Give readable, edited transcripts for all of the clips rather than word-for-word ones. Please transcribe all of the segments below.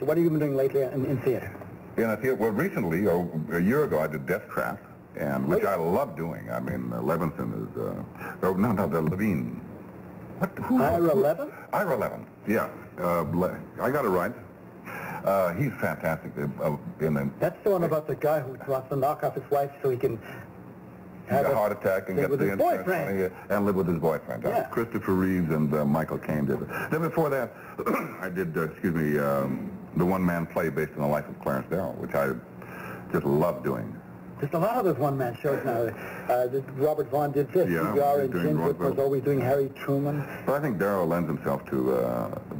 What have you been doing lately in theater? In a theater, well, recently, a year ago, I did Death Trap, and which I love doing. I mean, Levinson is, the Levine. What? Ira Levin? Ira Levin, yeah. I got it right. He's fantastic. That's the one about the guy who wants to knock off his wife so he can have a heart attack and get the insurance money and live with his boyfriend. Yeah. Christopher Reeves and Michael Caine did it. Then before that, I did, the one-man play based on the life of Clarence Darrow, which I just love doing. There's a lot of those one-man shows now. Robert Vaughn did this. Yeah, and Ginsberg was always doing Harry Truman. But I think Darrow lends himself to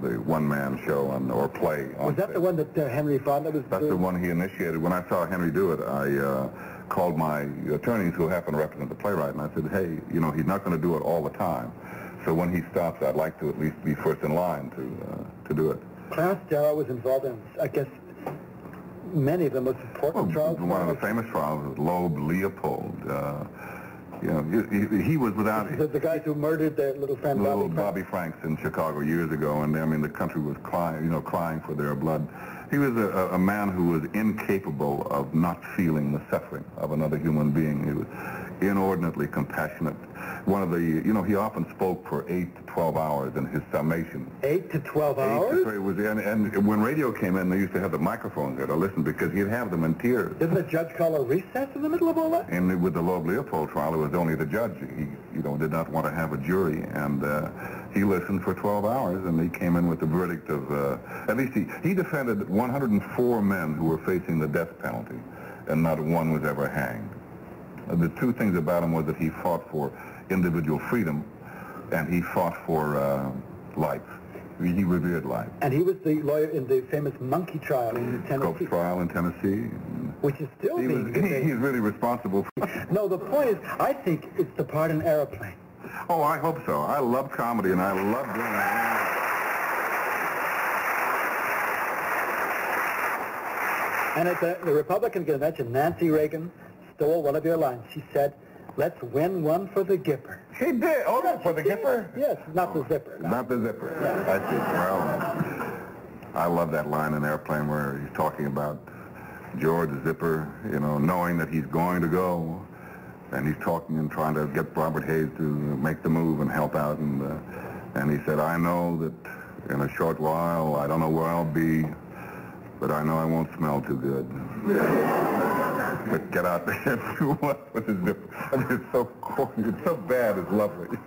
the one-man show or play. Was that the one that Henry Fonda was doing? That's the one he initiated. When I saw Henry do it, I called my attorneys who happen to represent the playwright, and I said, hey, he's not going to do it all the time. So when he stops, I'd like to at least be first in line to do it. Clarence Darrow was involved in, I guess, many of the most important trials. One of the famous trials was Loeb Leopold. He was without... The guys who murdered their little friend Bobby Franks in Chicago years ago, and I mean the country was crying for their blood. He was a man who was incapable of not feeling the suffering of another human being. He was inordinately compassionate. One of the, he often spoke for 8 to 12 hours in his summation. 8 to 12 hours? And when radio came in, they used to have the microphones there to listen because he'd have them in tears. Didn't the judge call a recess in the middle of all that? And with the Loeb Leopold trial, it was only the judge. He, did not want to have a jury, and he listened for 12 hours, and he came in with the verdict of, at least he defended 104 men who were facing the death penalty, and not one was ever hanged. The two things about him was that he fought for individual freedom, and he fought for life. He revered life. And he was the lawyer in the famous Monkey trial in Tennessee. Scopes trial in Tennessee. Which is still being debated. He's really responsible for... No, the point is, I think it's the part in Airplane. Oh, I hope so. I love comedy, and I love doing that. And at the Republican convention, Nancy Reagan stole one of your lines. She said, let's win one for the Gipper. She did? Oh, yes, for the Gipper? Yes, not the zipper. No. Not the zipper. Yeah. I see. Well, I love that line in Airplane where he's talking about George Zipper, knowing that he's going to go, and he's talking and trying to get Robert Hayes to make the move and help out, and he said, I know that in a short while, I don't know where I'll be, but I know I won't smell too good. But get out there and do what with his zipper. I mean, it's so corny, it's so bad, it's lovely.